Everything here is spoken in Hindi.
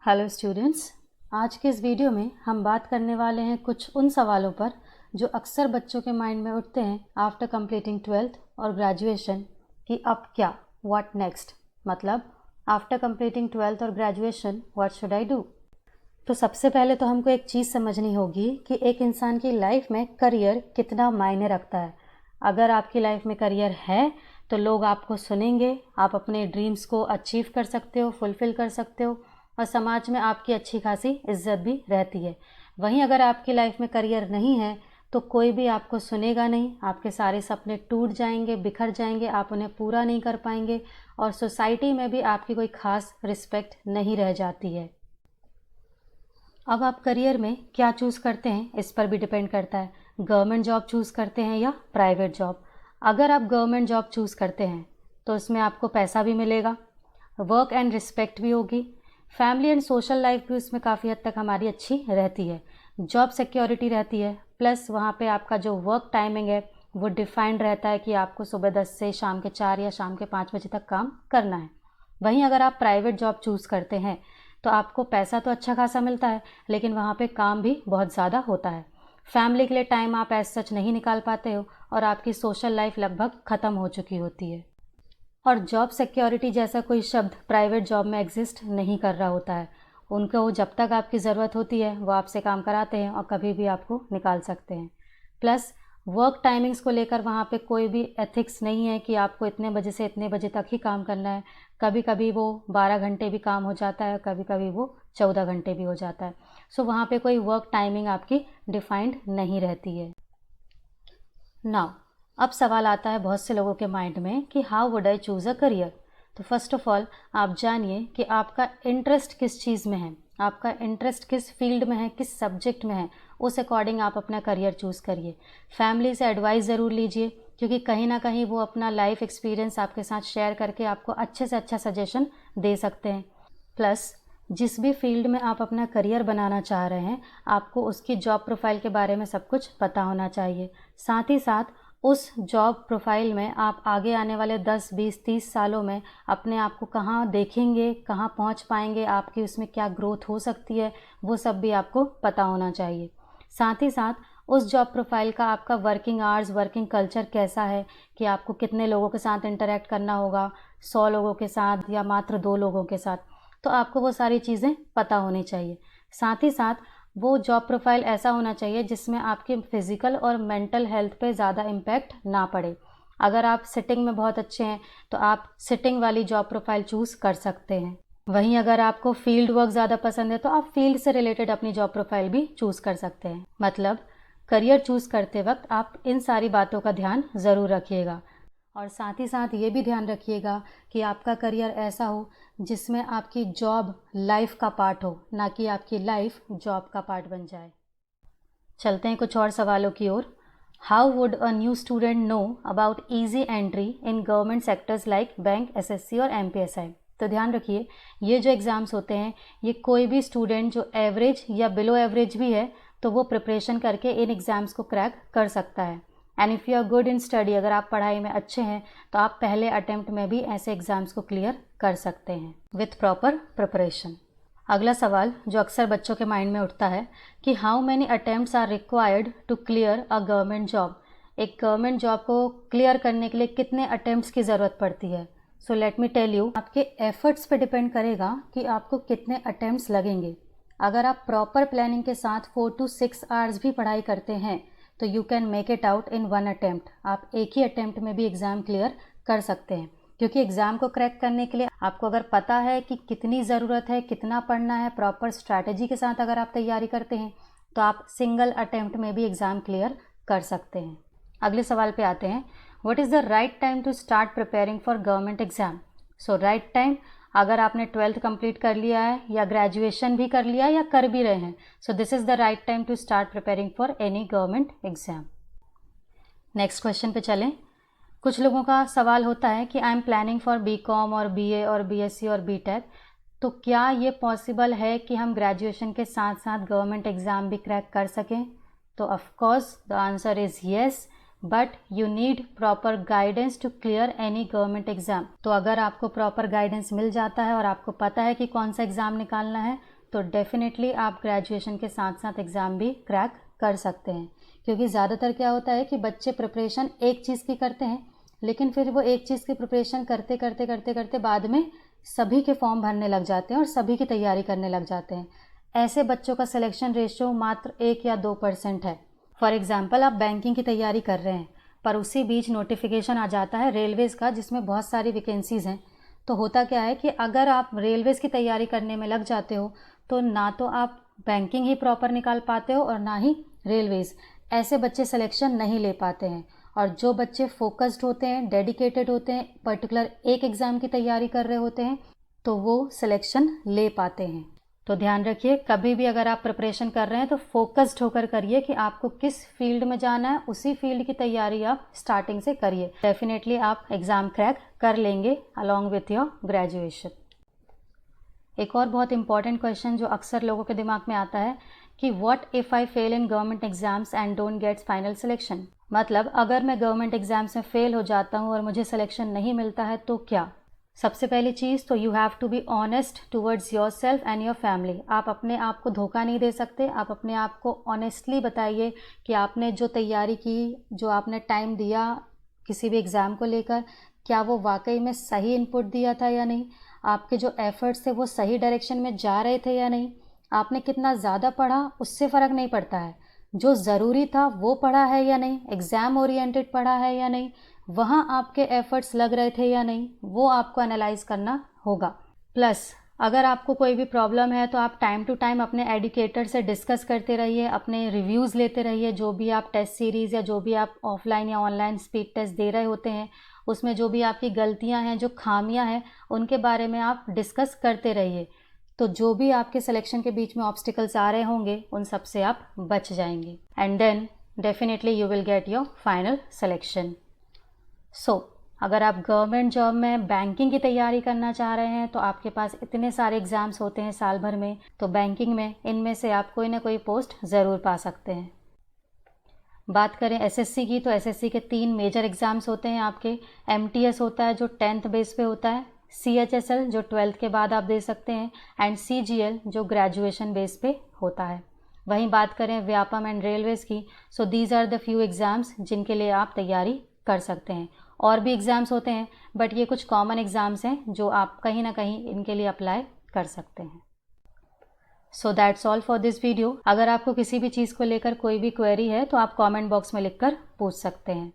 हेलो स्टूडेंट्स, आज के इस वीडियो में हम बात करने वाले हैं कुछ उन सवालों पर जो अक्सर बच्चों के माइंड में उठते हैं आफ्टर कंप्लीटिंग 12th और ग्रेजुएशन कि अब क्या, व्हाट नेक्स्ट, मतलब आफ्टर कंप्लीटिंग 12th और graduation what should I do. तो सबसे पहले तो हमको एक चीज़ समझनी होगी कि एक इंसान की लाइफ में करियर कितना मायने रखता है। अगर आपकी लाइफ में करियर है तो लोग आपको सुनेंगे, आप अपने ड्रीम्स को अचीव कर सकते हो, फुलफ़िल कर सकते हो और समाज में आपकी अच्छी खासी इज्जत भी रहती है। वहीं अगर आपकी लाइफ में करियर नहीं है तो कोई भी आपको सुनेगा नहीं, आपके सारे सपने टूट जाएंगे, बिखर जाएंगे, आप उन्हें पूरा नहीं कर पाएंगे और सोसाइटी में भी आपकी कोई खास रिस्पेक्ट नहीं रह जाती है। अब आप करियर में क्या चूज़ करते हैं इस पर भी डिपेंड करता है। गवर्नमेंट जॉब चूज़ करते हैं या प्राइवेट जॉब। अगर आप गवर्नमेंट जॉब चूज़ करते हैं तो उसमें आपको पैसा भी मिलेगा, वर्क एंड रिस्पेक्ट भी होगी, फैमिली एंड सोशल लाइफ भी उसमें काफ़ी हद तक हमारी अच्छी रहती है, जॉब सिक्योरिटी रहती है, प्लस वहाँ पे आपका जो वर्क टाइमिंग है वो डिफाइंड रहता है कि आपको सुबह 10 से शाम के 4 या शाम के 5 बजे तक काम करना है। वहीं अगर आप प्राइवेट जॉब चूज़ करते हैं तो आपको पैसा तो अच्छा खासा मिलता है लेकिन वहाँ पे काम भी बहुत ज़्यादा होता है। फैमिली के लिए टाइम आप एज सच नहीं निकाल पाते हो और आपकी सोशल लाइफ लगभग ख़त्म हो चुकी होती है। और जॉब सिक्योरिटी जैसा कोई शब्द प्राइवेट जॉब में एग्जिस्ट नहीं कर रहा होता है। उनको जब तक आपकी ज़रूरत होती है वो आपसे काम कराते हैं और कभी भी आपको निकाल सकते हैं। प्लस वर्क टाइमिंग्स को लेकर वहाँ पे कोई भी एथिक्स नहीं है कि आपको इतने बजे से इतने बजे तक ही काम करना है। कभी कभी वो 12 घंटे भी काम हो जाता है, कभी कभी वो 14 घंटे भी हो जाता है। सो वहाँ पे कोई वर्क टाइमिंग आपकी डिफाइंड नहीं रहती है। नाउ अब सवाल आता है बहुत से लोगों के माइंड में कि how would I choose a career. तो फर्स्ट ऑफ ऑल आप जानिए कि आपका इंटरेस्ट किस चीज़ में है, आपका इंटरेस्ट किस फील्ड में है, किस सब्जेक्ट में है, उस अकॉर्डिंग आप अपना करियर चूज़ करिए। फैमिली से एडवाइस ज़रूर लीजिए क्योंकि कहीं ना कहीं वो अपना लाइफ एक्सपीरियंस आपके साथ शेयर करके आपको अच्छे से अच्छा सजेशन दे सकते हैं। प्लस जिस भी फील्ड में आप अपना करियर बनाना चाह रहे हैं आपको उसकी जॉब प्रोफाइल के बारे में सब कुछ पता होना चाहिए। साथ ही साथ उस जॉब प्रोफाइल में आप आगे आने वाले 10, 20, 30 सालों में अपने आप को कहाँ देखेंगे, कहाँ पहुँच पाएंगे, आपकी उसमें क्या ग्रोथ हो सकती है, वो सब भी आपको पता होना चाहिए। साथ ही साथ उस जॉब प्रोफाइल का आपका वर्किंग आवर्स, वर्किंग कल्चर कैसा है कि आपको कितने लोगों के साथ इंटरेक्ट करना होगा, 100 लोगों के साथ या मात्र 2 लोगों के साथ, तो आपको वो सारी चीज़ें पता होनी चाहिए। साथ ही साथ वो जॉब प्रोफाइल ऐसा होना चाहिए जिसमें आपकी फ़िज़िकल और मेंटल हेल्थ पे ज़्यादा इम्पैक्ट ना पड़े। अगर आप सिटिंग में बहुत अच्छे हैं तो आप सिटिंग वाली जॉब प्रोफाइल चूज़ कर सकते हैं। वहीं अगर आपको फील्ड वर्क ज़्यादा पसंद है तो आप फील्ड से रिलेटेड अपनी जॉब प्रोफाइल भी चूज़ कर सकते हैं। मतलब करियर चूज़ करते वक्त आप इन सारी बातों का ध्यान ज़रूर रखिएगा और साथ ही साथ ये भी ध्यान रखिएगा कि आपका करियर ऐसा हो जिसमें आपकी जॉब लाइफ का पार्ट हो, ना कि आपकी लाइफ जॉब का पार्ट बन जाए। चलते हैं कुछ और सवालों की ओर। How would a new student know about easy entry in government sectors like bank, SSC और एमपीएसआई। तो ध्यान रखिए ये जो एग्ज़ाम्स होते हैं ये कोई भी स्टूडेंट जो एवरेज या बिलो एवरेज भी है तो वो प्रिपरेशन करके इन एग्ज़ाम्स को क्रैक कर सकता है। And if you are good in study, अगर आप पढ़ाई में अच्छे हैं तो आप पहले अटेम्प्ट में भी ऐसे एग्ज़ाम्स को क्लियर कर सकते हैं विथ प्रॉपर प्रिपरेशन। अगला सवाल जो अक्सर बच्चों के माइंड में उठता है कि how many attempts are required to clear a government job. एक गवर्नमेंट जॉब को क्लियर करने के लिए कितने अटेम्प्ट्स की ज़रूरत पड़ती है। So let me tell you, आपके एफर्ट्स पे डिपेंड करेगा कि आपको कितने अटेम्प्ट्स लगेंगे। अगर आप प्रॉपर प्लानिंग के साथ 4 to 6 आवर्स भी पढ़ाई करते हैं तो you can make it out in 1 attempt. आप एक ही अटेम्प्ट में भी एग्ज़ाम क्लियर कर सकते हैं क्योंकि एग्ज़ाम को क्रैक करने के लिए आपको अगर पता है कि कितनी ज़रूरत है, कितना पढ़ना है, प्रॉपर स्ट्रैटेजी के साथ अगर आप तैयारी करते हैं तो आप सिंगल अटेम्प्ट में भी एग्ज़ाम क्लियर कर सकते हैं। अगले सवाल पे आते हैं, what is the right time to start preparing for government exam. So right time, अगर आपने 12th कंप्लीट कर लिया है या ग्रेजुएशन भी कर लिया है या कर भी रहे हैं, so this is the right time to start preparing for any government exam. Next question पे चलें। कुछ लोगों का सवाल होता है कि I am planning for BCom और बीए और बीएससी और बीटेक, तो क्या ये पॉसिबल है कि हम ग्रेजुएशन के साथ साथ गवर्नमेंट एग्ज़ाम भी क्रैक कर सकें। तो of course the answer is yes, but you need proper guidance to clear any government exam. तो अगर आपको प्रॉपर गाइडेंस मिल जाता है और आपको पता है कि कौन सा एग्ज़ाम निकालना है तो डेफिनेटली आप ग्रेजुएशन के साथ साथ एग्ज़ाम भी क्रैक कर सकते हैं। क्योंकि ज़्यादातर क्या होता है कि बच्चे प्रिपरेशन एक चीज़ की करते हैं, लेकिन फिर वो एक चीज़ की प्रिपरेशन करते करते करते करते बाद में सभी के फॉर्म भरने लग जाते हैं और सभी की तैयारी करने लग जाते हैं। ऐसे बच्चों का सिलेक्शन रेशियो मात्र 1 या 2% है। फॉर एग्ज़ाम्पल, आप बैंकिंग की तैयारी कर रहे हैं, पर उसी बीच नोटिफिकेशन आ जाता है रेलवेज़ का, जिसमें बहुत सारी वैकेंसीज़ हैं। तो होता क्या है कि अगर आप रेलवेज़ की तैयारी करने में लग जाते हो तो ना तो आप बैंकिंग ही प्रॉपर निकाल पाते हो और ना ही रेलवेज़। ऐसे बच्चे सिलेक्शन नहीं ले पाते हैं। और जो बच्चे फोकस्ड होते हैं, डेडिकेटेड होते हैं, पर्टिकुलर एक एग्ज़ाम की तैयारी कर रहे होते हैं, तो वो सिलेक्शन ले पाते हैं। तो ध्यान रखिए, कभी भी अगर आप प्रिपरेशन कर रहे हैं तो फोकस्ड होकर करिए कि आपको किस फील्ड में जाना है, उसी फील्ड की तैयारी आप स्टार्टिंग से करिए। डेफिनेटली आप एग्ज़ाम क्रैक कर लेंगे अलॉन्ग विथ योर ग्रेजुएशन। एक और बहुत इंपॉर्टेंट क्वेश्चन जो अक्सर लोगों के दिमाग में आता है कि what if I fail in government exams and don't get final selection. मतलब अगर मैं गवर्नमेंट एग्जाम्स में फेल हो जाता हूँ और मुझे सिलेक्शन नहीं मिलता है तो क्या। सबसे पहली चीज़ तो you have to be honest towards yourself and your family. आप अपने आप को धोखा नहीं दे सकते। आप अपने आप को ऑनेस्टली बताइए कि आपने जो तैयारी की, जो आपने टाइम दिया किसी भी एग्ज़ाम को लेकर, क्या वो वाकई में सही इनपुट दिया था या नहीं। आपके जो एफर्ट्स थे वो सही डायरेक्शन में जा रहे थे या नहीं। आपने कितना ज़्यादा पढ़ा उससे फ़र्क नहीं पड़ता है, जो ज़रूरी था वो पढ़ा है या नहीं, एग्ज़ाम ओरिएंटेड पढ़ा है या नहीं, वहाँ आपके एफ़र्ट्स लग रहे थे या नहीं, वो आपको एनालाइज़ करना होगा। प्लस अगर आपको कोई भी प्रॉब्लम है तो आप टाइम टू टाइम अपने एजुकेटर से डिस्कस करते रहिए, अपने रिव्यूज़ लेते रहिए। जो भी आप टेस्ट सीरीज़ या जो भी आप ऑफलाइन या ऑनलाइन स्पीड टेस्ट दे रहे होते हैं, उसमें जो भी आपकी गलतियां हैं, जो खामियां हैं, उनके बारे में आप डिस्कस करते रहिए। तो जो भी आपके सिलेक्शन के बीच में ऑब्स्टिकल्स आ रहे होंगे उन सब से आप बच जाएंगे and then definitely you will get your final selection. So अगर आप गवर्नमेंट जॉब में बैंकिंग की तैयारी करना चाह रहे हैं तो आपके पास इतने सारे एग्ज़ाम्स होते हैं साल भर में, तो बैंकिंग में इनमें से आप कोई ना कोई पोस्ट ज़रूर पा सकते हैं। बात करें एसएससी की, तो एसएससी के 3 मेजर एग्ज़ाम्स होते हैं आपके। एमटीएस होता है जो 10th बेस पे होता है, सीएचएसएल जो 12th के बाद आप दे सकते हैं, एंड सीजीएल जो ग्रेजुएशन बेस पे होता है। वहीं बात करें व्यापम एंड रेलवेज़ की, so these are the few exams जिनके लिए आप तैयारी कर सकते हैं। और भी एग्ज़ाम्स होते हैं बट ये कुछ कॉमन एग्ज़ाम्स हैं जो आप कहीं ना कहीं इनके लिए अप्लाई कर सकते हैं। So that's all for this video. अगर आपको किसी भी चीज़ को लेकर कोई भी क्वेरी है तो आप कमेंट बॉक्स में लिखकर पूछ सकते हैं।